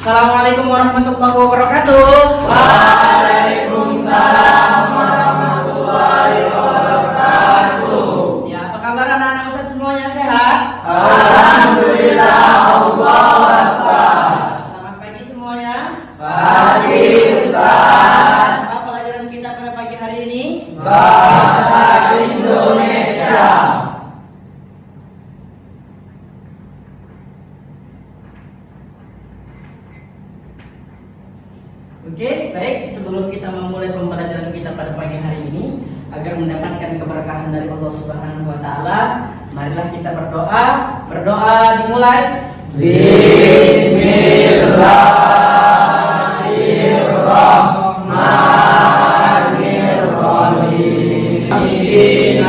Assalamualaikum warahmatullahi wabarakatuh. Waalaikumsalam warahmatullahi wabarakatuh. Ya, apa kabar anak-anak Ustaz semuanya, sehat? Alhamdulillah, Allahu Akbar. Selamat pagi semuanya. Pagi Ustaz. Apa pelajaran kita pada pagi hari ini? Bahasa Indonesia. Oke, baik. Sebelum kita memulai pembelajaran kita pada pagi hari ini, agar mendapatkan keberkahan dari Allah Subhanahu wa taala, marilah kita berdoa. Berdoa dimulai. Bismillahirrahmanirrahim.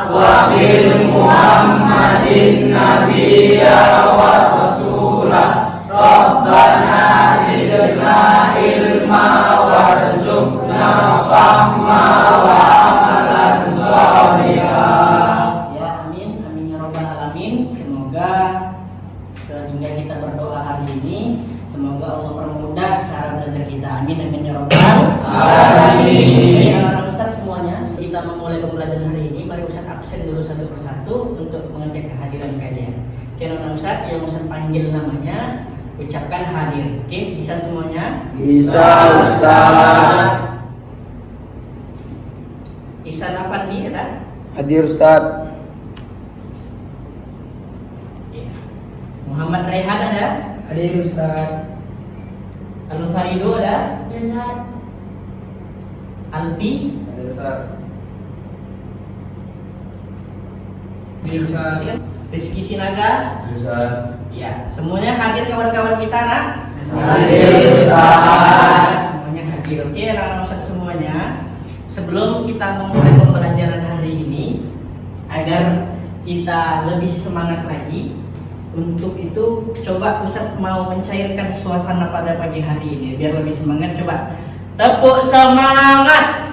Wa bil Muhammadin nabiyya wa rasulah. Rabbana zidna ilma warzuqna fahma wa amalan sholihan. Ya, amin, amin ya robbal alamin. Semoga sehingga kita berdoa hari ini, semoga Allah permudah cara belajar kita. Amin, amin ya robbal alamin. Ya, anak Ustaz semuanya, kita memulai pembelajaran hari ini. Mari Ustaz absen dulu satu persatu untuk mengecek kehadiran kalian. Oke, anak Ustaz, yang Ustaz panggil namanya, ucapkan hadir. Oke, bisa semuanya? Bisa Ustaz. Ihsan Afandi ada? Hadir Ustaz. Ya. Muhammad Rehan ada? Hadir Ustaz. Al-Farido ada? Alpi? Hadir Ustaz. Hadir Ustaz. Rizky Sinaga? Hadir Ustaz. Ya, semuanya hadir kawan-kawan kita, nak? Hadir Ustaz. Semuanya hadir. Oke, anak-anak Ustaz semuanya. Sebelum kita memulai pembelajaran hari ini, agar kita lebih semangat lagi, untuk itu coba Ustaz mau mencairkan suasana pada pagi hari ini biar lebih semangat. Coba tepuk semangat.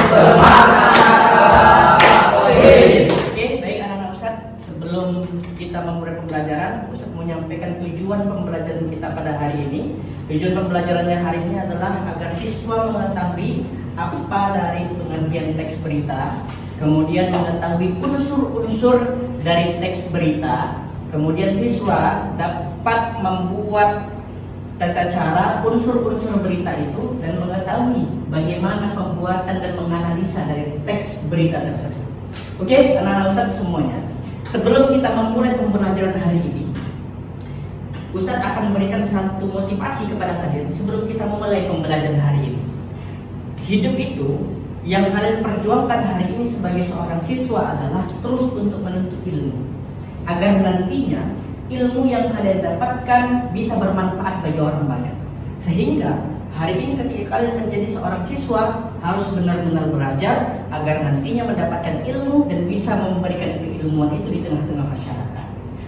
Semangat. Oke, baik anak-anak Ustaz, sebelum kita memulai pembelajaran, Ustaz mau menyampaikan tujuan pembelajaran kita pada hari ini. Tujuan pembelajarannya hari ini adalah agar siswa mengetahui apa dari pengertian teks berita, kemudian mengetahui unsur-unsur dari teks berita, kemudian siswa dapat membuat tata cara unsur-unsur berita itu dan mengetahui bagaimana pembuatan dan menganalisa dari teks berita tersebut. Oke, anak-anak Ustaz semuanya, sebelum kita memulai pembelajaran hari ini, Ustaz akan memberikan satu motivasi kepada kalian sebelum kita memulai pembelajaran hari ini. Hidup itu yang kalian perjuangkan hari ini sebagai seorang siswa adalah terus untuk menuntut ilmu, agar nantinya ilmu yang kalian dapatkan bisa bermanfaat bagi orang banyak. Sehingga hari ini ketika kalian menjadi seorang siswa harus benar-benar belajar agar nantinya mendapatkan ilmu dan bisa memberikan keilmuan itu di tengah-tengah masyarakat.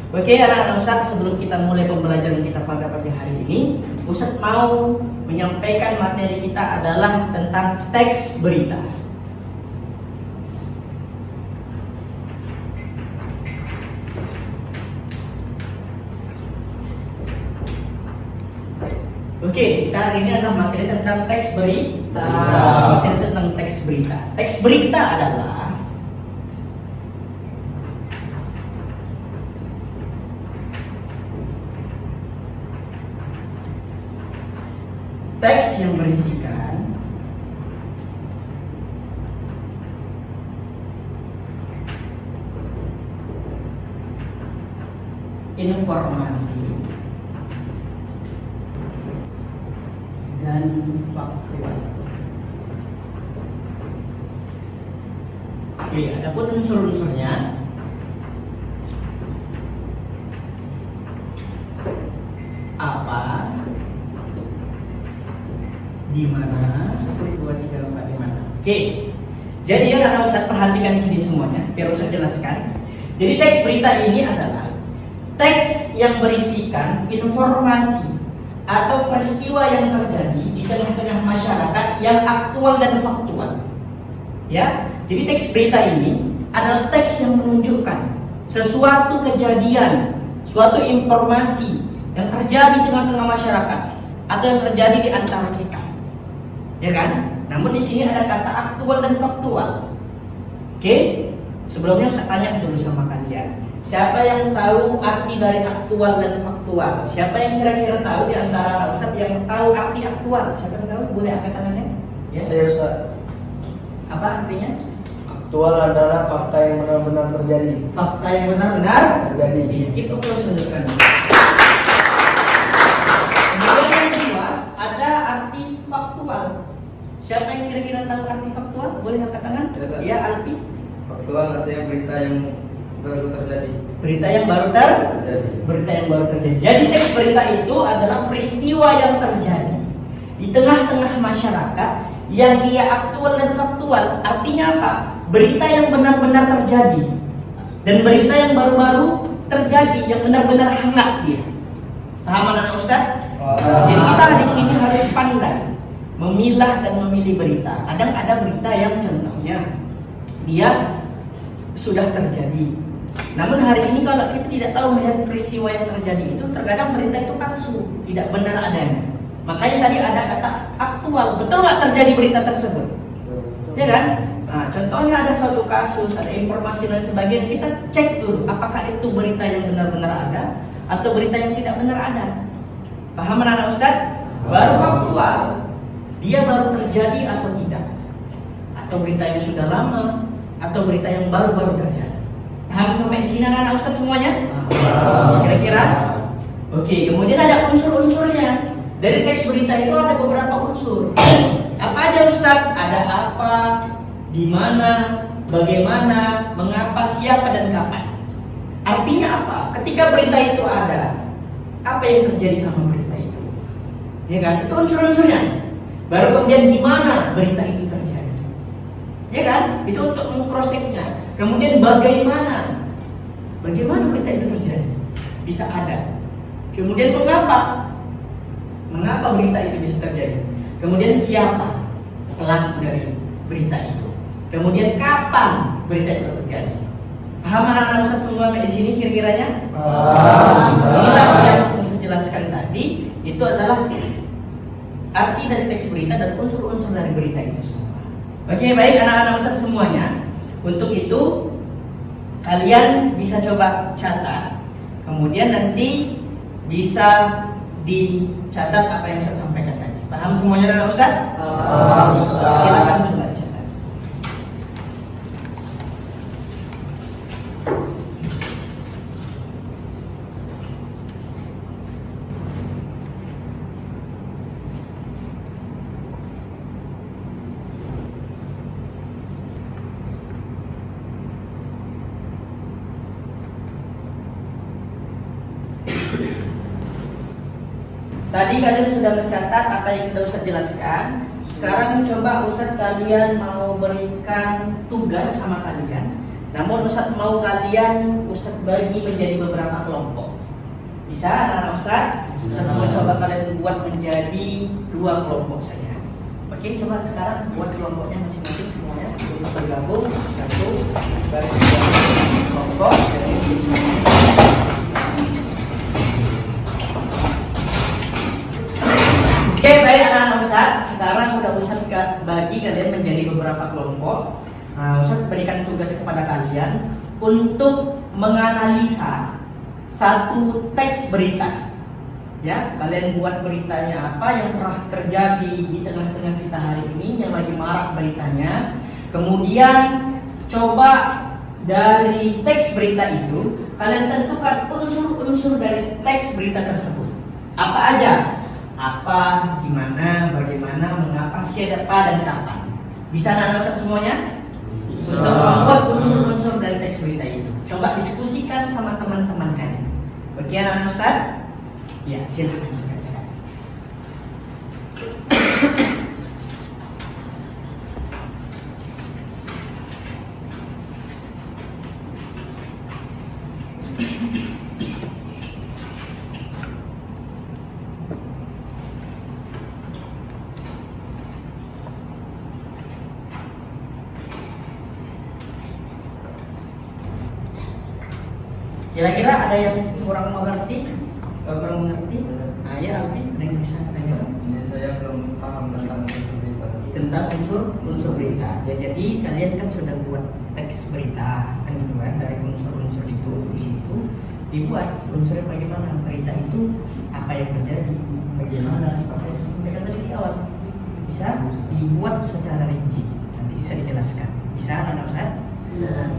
Oke anak-anak Ustaz, sebelum kita mulai pembelajaran kita pada pagi hari ini, Ustaz mau menyampaikan materi kita adalah tentang teks berita. Oke, kita hari ini adalah materi tentang teks berita. Materi tentang teks berita. Teks berita adalah teks yang berisikan informasi dan faktual. Oke, adapun unsur-unsurnya apa, di mana, 1, 2, 3, 4, di mana. Oke, jadi ya anak Ustaz perhatikan di sini semuanya biar Ustaz jelaskan. Jadi teks berita ini adalah teks yang berisikan informasi atau peristiwa yang terjadi di tengah-tengah masyarakat yang aktual dan faktual. Ya, jadi teks berita ini adalah teks yang menunjukkan sesuatu kejadian, suatu informasi yang terjadi di tengah-tengah masyarakat atau yang terjadi di antara kita, ya kan? Namun di sini ada kata aktual dan faktual. Oke, sebelumnya saya tanya dulu sama kalian, siapa yang tahu arti dari aktual dan faktual? Siapa yang kira-kira tahu di antara Ustadz yang tahu arti aktual? Siapa yang tahu? Boleh angkat tangannya? Ya. Saya Ustaz. Apa artinya? Aktual adalah fakta yang benar-benar terjadi. Fakta yang benar-benar Terjadi. Keep applause tunjukkan. Kemudian yang kedua ada arti faktual. Siapa yang kira-kira tahu arti faktual? Boleh angkat tangan? Ya, arti Faktual artinya berita yang baru terjadi. berita yang baru terjadi. Jadi teks berita itu adalah peristiwa yang terjadi di tengah-tengah masyarakat yang dia aktual dan faktual. Artinya apa? Berita yang benar-benar terjadi dan berita yang baru-baru terjadi, yang benar-benar hangat dia. Paham anak Ustaz? Jadi kita di sini harus pandai memilah dan memilih berita. Kadang ada berita yang contohnya dia sudah terjadi. Namun hari ini kalau kita tidak tahu melihat peristiwa yang terjadi itu, terkadang berita itu palsu, tidak benar adanya. Makanya tadi ada kata aktual. Betul nggak terjadi berita tersebut? Ya kan? Nah, contohnya ada suatu kasus, ada informasi dan sebagainya, kita cek dulu apakah itu berita yang benar-benar ada atau berita yang tidak benar ada. Paham anak Ustaz? Baru faktual, dia baru terjadi atau tidak, atau berita yang sudah lama, atau berita yang baru-baru terjadi. Paham sampai di sini anak Ustaz semuanya? Kira-kira? Oke, kemudian ada unsur-unsurnya. Dari teks berita itu ada beberapa unsur. Apa aja Ustaz? Ada apa, di mana, bagaimana, mengapa, siapa, dan kapan. Artinya apa? Ketika berita itu ada, apa yang terjadi sama berita itu? Ya kan? Itu unsur-unsurnya. Baru kemudian di mana berita itu terjadi. Ya kan? Itu untuk mengcross-checknya. Kemudian bagaimana berita itu terjadi? Bisa ada. Kemudian mengapa berita itu bisa terjadi? Kemudian siapa pelaku dari berita itu? Kemudian kapan berita itu terjadi? Paham anak-anak Ustaz semua di sini kira-kiranya? Inilah yang saya jelaskan tadi, itu adalah arti dari teks berita dan unsur-unsur dari berita itu semua. Oke, baik anak-anak Ustaz semuanya. Untuk itu kalian bisa coba catat. Kemudian nanti bisa dicatat apa yang saya sampaikan tadi. Paham semuanya anak Ustaz? Paham, Ustaz. Silakan coba dicatat. Tadi kalian sudah mencatat apa yang sudah Ustaz jelaskan. Sekarang coba Ustaz kalian mau berikan tugas sama kalian. Namun Ustaz mau kalian Ustaz bagi menjadi beberapa kelompok. Bisa anak-anak Ustaz? Ustaz mau coba kalian buat menjadi 2 kelompok saja. Oke, coba sekarang buat kelompoknya masing-masing semuanya. Untuk bergabung satu baris kelompok. Oke, baik anak-anak Ustaz. Sekarang udah Ustaz bagi kalian menjadi beberapa kelompok. Nah, Ustaz berikan tugas kepada kalian untuk menganalisa satu teks berita. Ya, kalian buat beritanya apa yang telah terjadi di tengah-tengah kita hari ini yang lagi marak beritanya. Kemudian coba dari teks berita itu kalian tentukan unsur-unsur dari teks berita tersebut. Apa aja? Apa, gimana, bagaimana, mengapa, siapa, dan kapan. Bisa anak-anak Ustaz semuanya? Untuk membuat unsur-unsur dari teks berita itu. Coba diskusikan sama teman-teman kalian. Oke anak-anak Ustaz? Ya, silakan. Kira-kira ada yang kurang mengerti Kalau kurang mengerti, ya Albi, ada yang bisa tanya? Ini saya belum paham tentang unsur berita. Tentang unsur berita. Ya, jadi kalian kan sudah buat teks berita, kan gitu kan, dari unsur-unsur itu di situ dibuat unsurnya bagaimana berita itu, apa yang terjadi, bagaimana seperti yang saya sampaikan tadi di awal, bisa dibuat secara rinci, nanti bisa dijelaskan. Bisa, anak Ustaz? Bisa.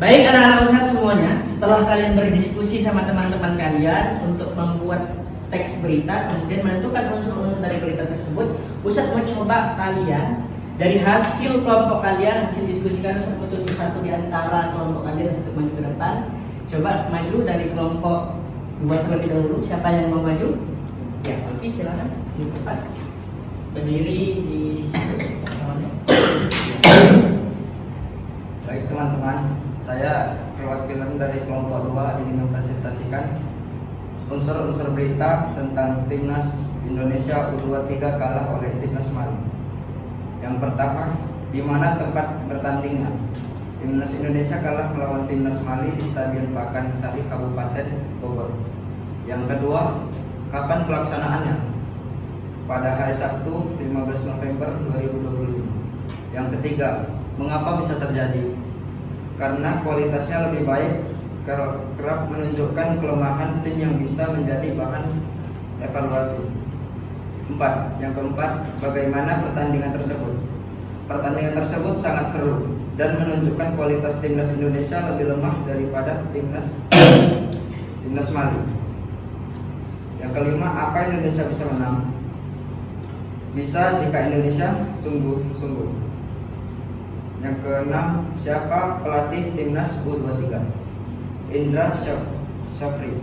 Baik anak-anak Ustaz semuanya, setelah kalian berdiskusi sama teman-teman kalian untuk membuat teks berita, kemudian menentukan unsur-unsur dari berita tersebut, Ustaz mau coba kalian dari hasil kelompok kalian, hasil diskusi kalian, Ustaz tunjuk satu di antara kelompok kalian untuk maju ke depan. Coba maju dari kelompok 2 terlebih dahulu. Siapa yang mau maju? Ya, oke, silakan di depan. Berdiri di situ. Baik teman-teman, saya perwakilan dari kelompok 2 ingin mempresentasikan unsur-unsur berita tentang Timnas Indonesia U23 kalah oleh Timnas Mali. Yang pertama, di mana tempat bertandingnya? Timnas Indonesia kalah melawan Timnas Mali di Stadion Pakansari, Kabupaten Bogor. Yang kedua, kapan pelaksanaannya? Pada hari Sabtu 15 November 2025. Yang ketiga, mengapa bisa terjadi? Karena kualitasnya lebih baik, kerap menunjukkan kelemahan tim yang bisa menjadi bahan evaluasi. Yang keempat, bagaimana pertandingan tersebut? Pertandingan tersebut sangat seru dan menunjukkan kualitas timnas Indonesia lebih lemah daripada timnas Mali. Yang kelima, apa Indonesia bisa menang? Bisa jika Indonesia sungguh-sungguh. Yang keenam, siapa pelatih timnas U23? Indra Syafri.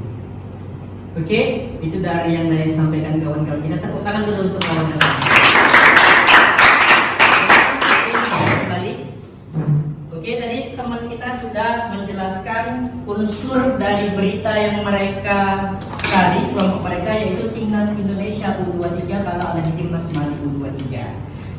Oke, itu dari yang saya sampaikan kawan-kawan kita. Tepuk tangan dulu untuk kawan-kawan. Kembali. Oke, tadi teman kita sudah menjelaskan unsur dari berita yang mereka cari, kelompok mereka, yaitu Timnas Indonesia U23 kalah oleh Timnas Mali U23.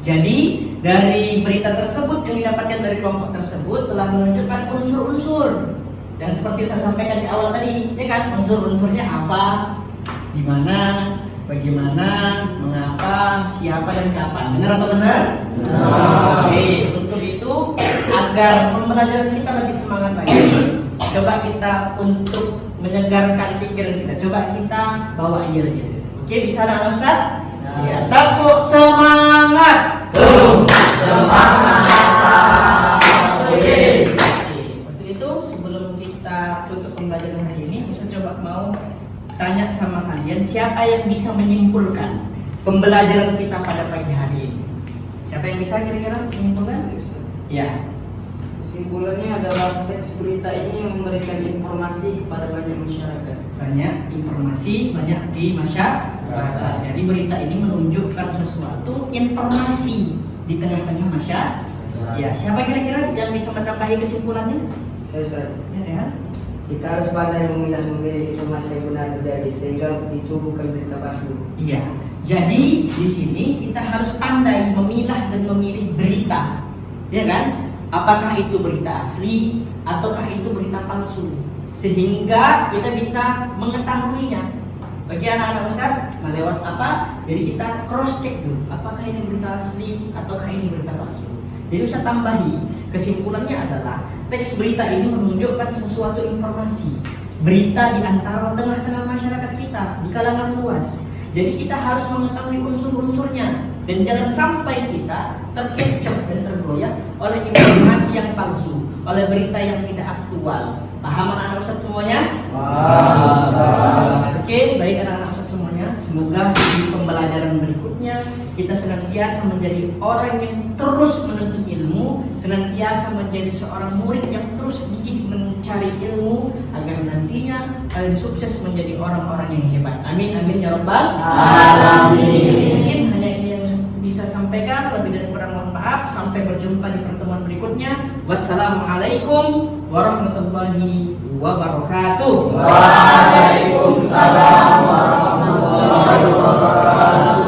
Jadi dari berita tersebut yang didapatkan dari kelompok tersebut telah menunjukkan unsur-unsur dan seperti saya sampaikan di awal tadi, ya kan, unsur-unsurnya apa, di mana, bagaimana, mengapa, siapa dan kapan. Benar atau benar? Benar. Oke, untuk itu agar pembelajaran kita lebih semangat lagi, coba kita untuk menyegarkan pikiran kita, coba kita bawa iya gitu. Oke, bisa anak Ustaz? Ya, tepuk semangat. Semangat. Oke. Untuk itu sebelum kita tutup pembelajaran hari ini, saya coba mau tanya sama kalian, siapa yang bisa menyimpulkan pembelajaran kita pada pagi hari ini? Siapa yang bisa kira-kira menyimpulkan? Ya. Kesimpulannya adalah teks berita ini memberikan informasi kepada banyak masyarakat. Banyak informasi, banyak di masyarakat. Jadi berita ini menunjukkan sesuatu informasi di tengah-tengah masyarakat. Ya, siapa kira-kira yang bisa menambahi kesimpulannya? Saya. Ya. Kita harus pandai memilih informasi yang benar terjadi sehingga itu bukan berita palsu. Iya. Jadi di sini kita harus pandai memilah dan memilih berita, ya kan? Apakah itu berita asli ataukah itu berita palsu, sehingga kita bisa mengetahuinya. Bagi anak-anak Ustaz, lewat apa? Jadi kita cross check dulu, apakah ini berita asli ataukah ini berita palsu. Jadi Ustaz tambahi, kesimpulannya adalah teks berita ini menunjukkan sesuatu informasi, berita di antara tengah-tengah masyarakat kita di kalangan luas. Jadi kita harus mengetahui unsur-unsurnya dan jangan sampai kita terkecoh dan tergoyah oleh informasi yang palsu, oleh berita yang tidak aktual. Paham anak-anak Ustaz semuanya? Oke, baik anak-anak Ustaz semuanya. Semoga di pembelajaran berikutnya kita senantiasa menjadi orang yang terus menuntut ilmu, senantiasa menjadi seorang murid yang terus gigih mencari ilmu agar nantinya kalian sukses menjadi orang-orang yang hebat. Amin amin ya rabbal alamin. Mungkin hanya ini yang bisa sampaikan, lebih dan kurang mohon maaf. Sampai berjumpa di pertemuan berikutnya. Wassalamualaikum warahmatullahi wabarakatuh. Waalaikumsalam warahmatullahi wabarakatuh. warahmatullahi wabarakatuh.